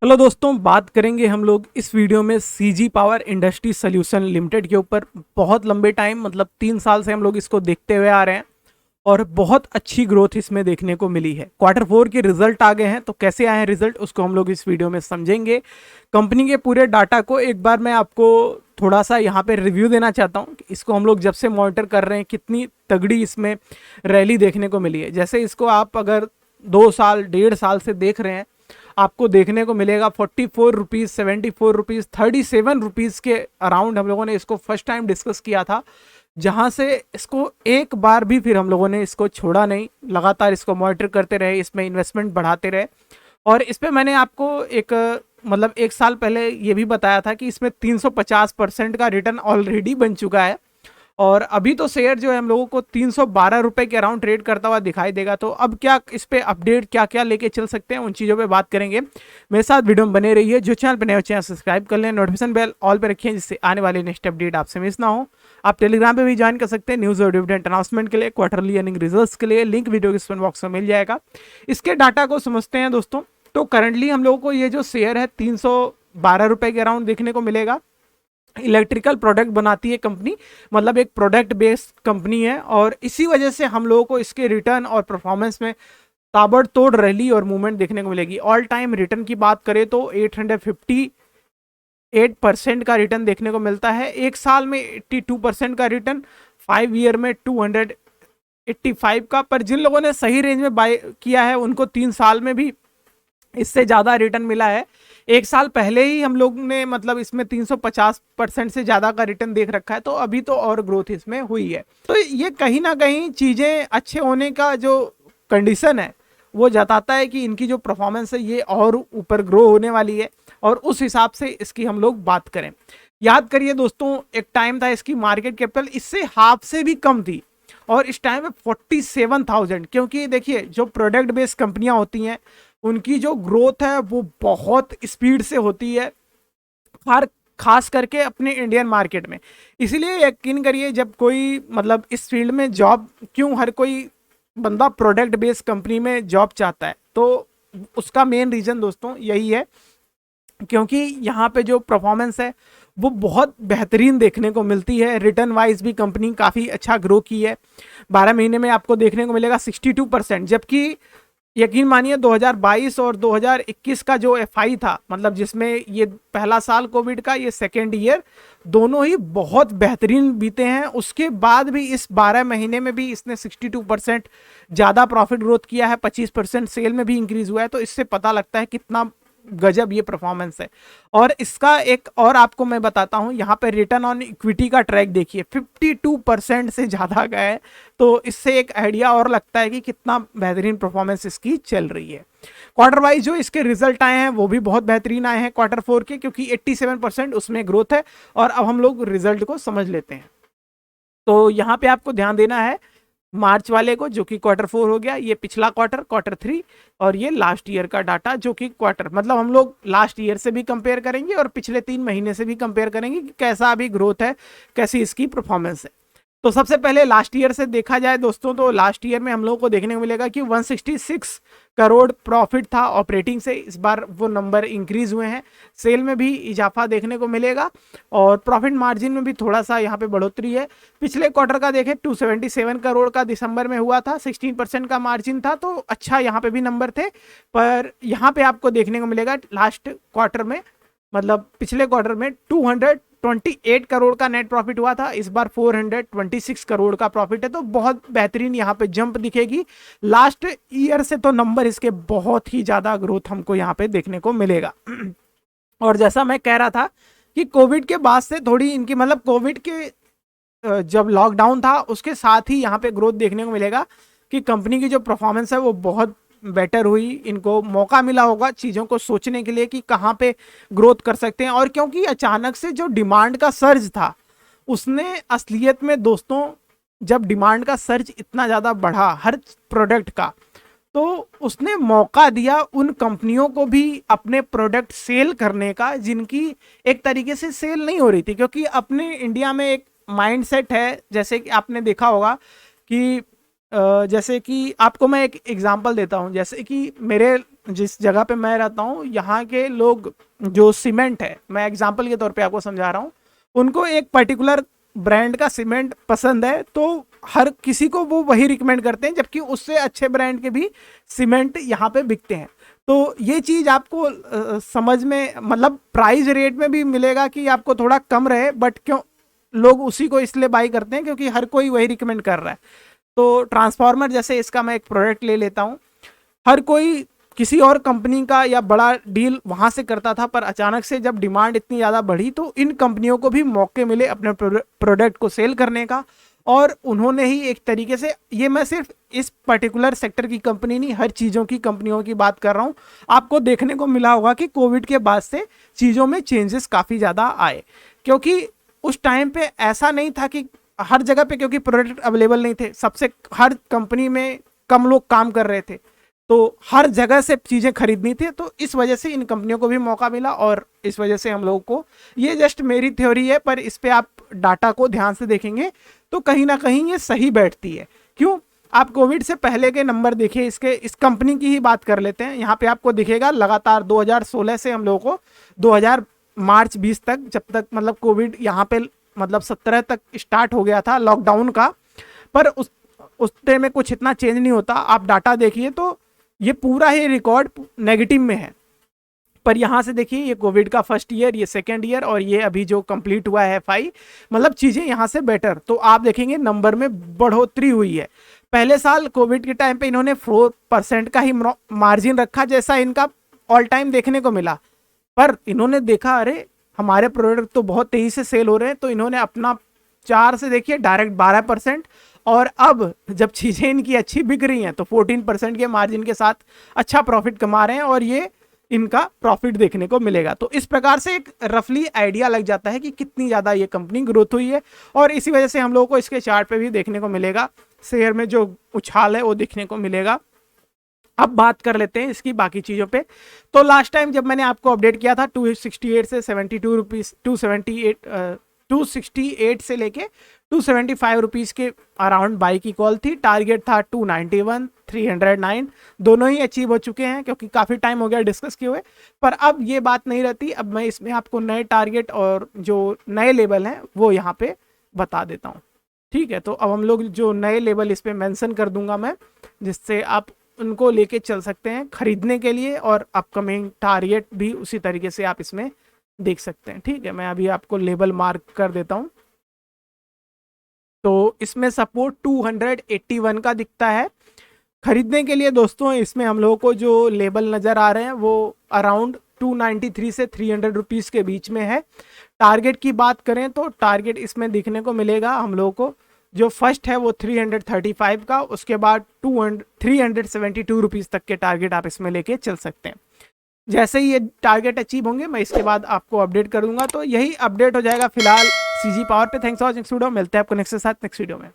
Hello दोस्तों, बात करेंगे हम लोग इस वीडियो में CG power industry solution limited के ऊपर। बहुत लंबे टाइम मतलब 3 साल से हम लोग इसको देखते हुए आ रहे हैं और बहुत अच्छी ग्रोथ इसमें देखने को मिली है। Q4 के रिजल्ट आ गए हैं, तो कैसे आए हैं रिजल्ट उसको हम लोग इस वीडियो में समझेंगे। कंपनी के पूरे डाटा को एक बार मैं आपको थोड़ा सा यहाँ पे रिव्यू देना चाहता हूँ कि इसको हम लोग जब से मॉनिटर कर रहे हैं कितनी तगड़ी इसमें रैली देखने को मिली है। जैसे इसको आप अगर 2 साल 1.5 साल से देख रहे हैं, आपको देखने को मिलेगा 44 रुपीज़, 74 रुपीज़, 37 रुपीज़ के अराउंड हम लोगों ने इसको फर्स्ट टाइम डिस्कस किया था, जहां से इसको एक बार भी फिर हम लोगों ने इसको छोड़ा नहीं, लगातार इसको मॉनिटर करते रहे, इसमें इन्वेस्टमेंट बढ़ाते रहे। और इस पर मैंने आपको एक मतलब 1 साल पहले ये भी बताया था कि इसमें 350% का रिटर्न ऑलरेडी बन चुका है और अभी तो शेयर जो है हम लोगों को 312 रुपए के अराउंड ट्रेड करता हुआ दिखाई देगा। तो अब क्या इस पे अपडेट क्या क्या लेके चल सकते हैं, उन चीज़ों पे बात करेंगे। मेरे साथ वीडियो में बने रहिए। जो चैनल पे नए हो चैनल सब्सक्राइब कर लें, नोटिफिकेशन बेल ऑल पे रखें जिससे आने वाले नेक्स्ट अपडेट आपसे मिस ना हो। आप टेलीग्राम पे भी ज्वाइन कर सकते हैं न्यूज़ और डिविडेंड अनाउंसमेंट के लिए, क्वार्टरली अर्निंग रिजल्ट्स के लिए। लिंक वीडियो के डिस्क्रिप्शन बॉक्स में मिल जाएगा। इसके डाटा को समझते हैं दोस्तों। तो करंटली हम लोगों को ये जो शेयर है 312 रुपए के अराउंड देखने को मिलेगा। इलेक्ट्रिकल प्रोडक्ट बनाती है कंपनी, मतलब एक प्रोडक्ट बेस्ड कंपनी है और इसी वजह से हम लोगों को इसके रिटर्न और परफॉर्मेंस में ताबड़तोड़ रैली और मूवमेंट देखने को मिलेगी। ऑल टाइम रिटर्न की बात करें तो 858% का रिटर्न देखने को मिलता है। एक साल में 82% का रिटर्न, 5 ईयर में 285 का। पर जिन लोगों ने सही रेंज में बाय किया है उनको 3 साल में भी इससे ज़्यादा रिटर्न मिला है। 1 साल पहले ही हम लोग ने मतलब इसमें 350% से ज़्यादा का रिटर्न देख रखा है, तो अभी तो और ग्रोथ इसमें हुई है। तो ये कहीं ना कहीं चीज़ें अच्छे होने का जो कंडीशन है वो जताता है कि इनकी जो परफॉर्मेंस है ये और ऊपर ग्रो होने वाली है और उस हिसाब से इसकी हम लोग बात करें। याद करिए दोस्तों, एक टाइम था इसकी मार्केट कैपिटल इससे हाफ से भी कम थी और इस टाइम में 47,000। क्योंकि देखिए जो प्रोडक्ट बेस्ड कंपनियां होती हैं उनकी जो ग्रोथ है वो बहुत स्पीड से होती है, हर खास करके अपने इंडियन मार्केट में। इसीलिए यकीन करिए जब कोई मतलब इस फील्ड में जॉब, क्यों हर कोई बंदा प्रोडक्ट बेस्ड कंपनी में जॉब चाहता है, तो उसका मेन रीजन दोस्तों यही है क्योंकि यहाँ पे जो परफॉर्मेंस है वो बहुत बेहतरीन देखने को मिलती है। रिटर्न वाइज भी कंपनी काफ़ी अच्छा ग्रो की है। 12 महीने में आपको देखने को मिलेगा 62%, जबकि यकीन मानिए 2022 और 2021 का जो एफआई था, मतलब जिसमें ये पहला साल कोविड का, ये सेकेंड ईयर, दोनों ही बहुत बेहतरीन बीते हैं। उसके बाद भी इस 12 महीने में भी इसने 62% ज़्यादा प्रॉफिट ग्रोथ किया है, 25% सेल में भी इंक्रीज हुआ है। तो इससे पता लगता है कितना गजब ये परफॉर्मेंस है। और इसका एक और आपको मैं बताता हूं, यहाँ पे रिटर्न ऑन इक्विटी का ट्रैक देखिए 52% से ज़्यादा गया है। तो इससे एक आइडिया और लगता है कि कितना बेहतरीन परफॉर्मेंस इसकी चल रही है। क्वार्टर वाइज जो इसके रिजल्ट आए हैं वो भी बहुत बेहतरीन आए हैं Q4 के, क्योंकि 87% उसमें ग्रोथ है। और अब हम लोग रिजल्ट को समझ लेते हैं। तो यहाँ पे आपको ध्यान देना है मार्च वाले को, जो कि Q4 हो गया, ये पिछला Q3, और ये लास्ट ईयर का डाटा जो कि क्वार्टर, मतलब हम लोग लास्ट ईयर से भी कंपेयर करेंगे और पिछले 3 महीने से भी कंपेयर करेंगे कि कैसा अभी ग्रोथ है, कैसी इसकी परफॉर्मेंस है। तो सबसे पहले लास्ट ईयर से देखा जाए दोस्तों, तो लास्ट ईयर में हम लोगों को देखने को मिलेगा कि 166 करोड़ प्रॉफिट था ऑपरेटिंग से। इस बार वो नंबर इंक्रीज हुए हैं, सेल में भी इजाफा देखने को मिलेगा और प्रॉफिट मार्जिन में भी थोड़ा सा यहाँ पे बढ़ोतरी है। पिछले क्वार्टर का देखें 277 करोड़ का दिसंबर में हुआ था, 16% का मार्जिन था, तो अच्छा यहाँ पे भी नंबर थे। पर यहाँ पे आपको देखने को मिलेगा लास्ट क्वार्टर में, मतलब पिछले क्वार्टर में 228 करोड़ का नेट प्रॉफिट हुआ था, इस बार 426 करोड़ का प्रॉफिट है। तो बहुत बेहतरीन यहाँ पे जंप दिखेगी। लास्ट ईयर से तो नंबर इसके बहुत ही ज़्यादा ग्रोथ हमको यहाँ पे देखने को मिलेगा। और जैसा मैं कह रहा था कि कोविड के बाद से थोड़ी इनकी, मतलब कोविड के जब लॉकडाउन था उसके साथ ही यहाँ पे ग्रोथ देखने को मिलेगा कि कंपनी की जो परफॉर्मेंस है वो बहुत बेटर हुई। इनको मौका मिला होगा चीज़ों को सोचने के लिए कि कहाँ पे ग्रोथ कर सकते हैं। और क्योंकि अचानक से जो डिमांड का सर्ज था, उसने असलियत में दोस्तों, जब डिमांड का सर्ज इतना ज़्यादा बढ़ा हर प्रोडक्ट का, तो उसने मौका दिया उन कंपनियों को भी अपने प्रोडक्ट सेल करने का जिनकी एक तरीके से सेल नहीं हो रही थी। क्योंकि अपने इंडिया में एक माइंडसेट है, जैसे कि आपने देखा होगा कि जैसे कि आपको मैं एक एग्जांपल देता हूँ, जैसे कि मेरे जिस जगह पे मैं रहता हूँ यहाँ के लोग जो सीमेंट है, मैं एग्जांपल के तौर पे आपको समझा रहा हूँ, उनको एक पर्टिकुलर ब्रांड का सीमेंट पसंद है तो हर किसी को वो वही रिकमेंड करते हैं, जबकि उससे अच्छे ब्रांड के भी सीमेंट यहाँ पे बिकते हैं। तो ये चीज़ आपको समझ में, मतलब प्राइस रेट में भी मिलेगा कि आपको थोड़ा कम रहे, बट क्यों लोग उसी को इसलिए बाई करते हैं क्योंकि हर कोई वही रिकमेंड कर रहा है। तो ट्रांसफार्मर जैसे इसका मैं एक प्रोडक्ट ले लेता हूँ, हर कोई किसी और कंपनी का या बड़ा डील वहां से करता था, पर अचानक से जब डिमांड इतनी ज़्यादा बढ़ी तो इन कंपनियों को भी मौके मिले अपने प्रोडक्ट को सेल करने का, और उन्होंने ही एक तरीके से, ये मैं सिर्फ इस पर्टिकुलर सेक्टर की कंपनी नहीं, हर चीज़ों की कंपनियों की बात कर रहा हूँ। आपको देखने को मिला होगा कि कोविड के बाद से चीज़ों में चेंजेस काफ़ी ज़्यादा आए, क्योंकि उस टाइम पे ऐसा नहीं था कि हर जगह पे, क्योंकि प्रोडक्ट अवेलेबल नहीं थे, सबसे हर कंपनी में कम लोग काम कर रहे थे, तो हर जगह से चीज़ें खरीदनी थी, तो इस वजह से इन कंपनियों को भी मौका मिला, और इस वजह से हम लोगों को, ये जस्ट मेरी थ्योरी है, पर इस पे आप डाटा को ध्यान से देखेंगे तो कहीं ना कहीं ये सही बैठती है। क्यों? आप कोविड से पहले के नंबर देखिए, इसके इस कंपनी की ही बात कर लेते हैं। यहाँ पे आपको दिखेगा लगातार 2016 से हम लोगों को 2000 मार्च 20 तक, जब तक मतलब कोविड यहाँ पे मतलब 17 तक स्टार्ट हो गया था लॉकडाउन का, पर उस टाइम में कुछ इतना चेंज नहीं होता। आप डाटा देखिए तो ये पूरा ही रिकॉर्ड नेगेटिव में है, पर यहाँ से देखिए ये कोविड का फर्स्ट ईयर, ये सेकेंड ईयर, और ये अभी जो कंप्लीट हुआ है FI, मतलब चीज़ें यहाँ से बेटर, तो आप देखेंगे नंबर में बढ़ोतरी हुई है। पहले साल कोविड के टाइम पे इन्होंने 4% का ही मार्जिन रखा, जैसा इनका ऑल टाइम देखने को मिला, पर इन्होंने देखा अरे हमारे प्रोडक्ट तो बहुत तेजी से सेल हो रहे हैं, तो इन्होंने अपना 4 से देखिए डायरेक्ट 12%, और अब जब चीज़ें इनकी अच्छी बिक रही हैं तो 14% के मार्जिन के साथ अच्छा प्रॉफिट कमा रहे हैं, और ये इनका प्रॉफिट देखने को मिलेगा। तो इस प्रकार से एक रफली आइडिया लग जाता है कि कितनी ज़्यादा ये कंपनी ग्रोथ हुई है, और इसी वजह से हम लोगों को इसके चार्ट पे भी देखने को मिलेगा, शेयर में जो उछाल है वो देखने को मिलेगा। अब बात कर लेते हैं इसकी बाकी चीज़ों पे। तो लास्ट टाइम जब मैंने आपको अपडेट किया था 268 से 72 रुपीज़, 268 से लेके 275 रुपीज़ के अराउंड बाई की कॉल थी। टारगेट था 291, 309, दोनों ही अचीव हो चुके हैं, क्योंकि काफ़ी टाइम हो गया डिस्कस किए हुए। पर अब ये बात नहीं रहती, अब मैं इसमें आपको नए टारगेट और जो नए लेवल हैं वो यहाँ पे बता देता हूँ। ठीक है, तो अब हम लोग जो नए लेवल इस पर मैंसन कर दूंगा मैं, जिससे आप उनको लेके चल सकते हैं खरीदने के लिए, और अपकमिंग टारगेट भी उसी तरीके से आप इसमें देख सकते हैं। ठीक है, मैं अभी आपको लेबल मार्क कर देता हूं। तो इसमें सपोर्ट 281 का दिखता है खरीदने के लिए दोस्तों। इसमें हम लोगों को जो लेबल नज़र आ रहे हैं वो अराउंड 293 से 300 रुपीज़ के बीच में है। टारगेट की बात करें तो टारगेट इसमें दिखने को मिलेगा हम लोगों को, जो फर्स्ट है वो 335 का, उसके बाद 372 रुपीज़ तक के टारगेट आप इसमें लेके चल सकते हैं। जैसे ही ये टारगेट अचीव होंगे मैं इसके बाद आपको अपडेट कर दूंगा। तो यही अपडेट हो जाएगा फिलहाल CG पावर पे। थैंक्स फॉर वॉचिंग वीडियो, मिलते हैं आपको नेक्स्ट के साथ नेक्स्ट वीडियो में।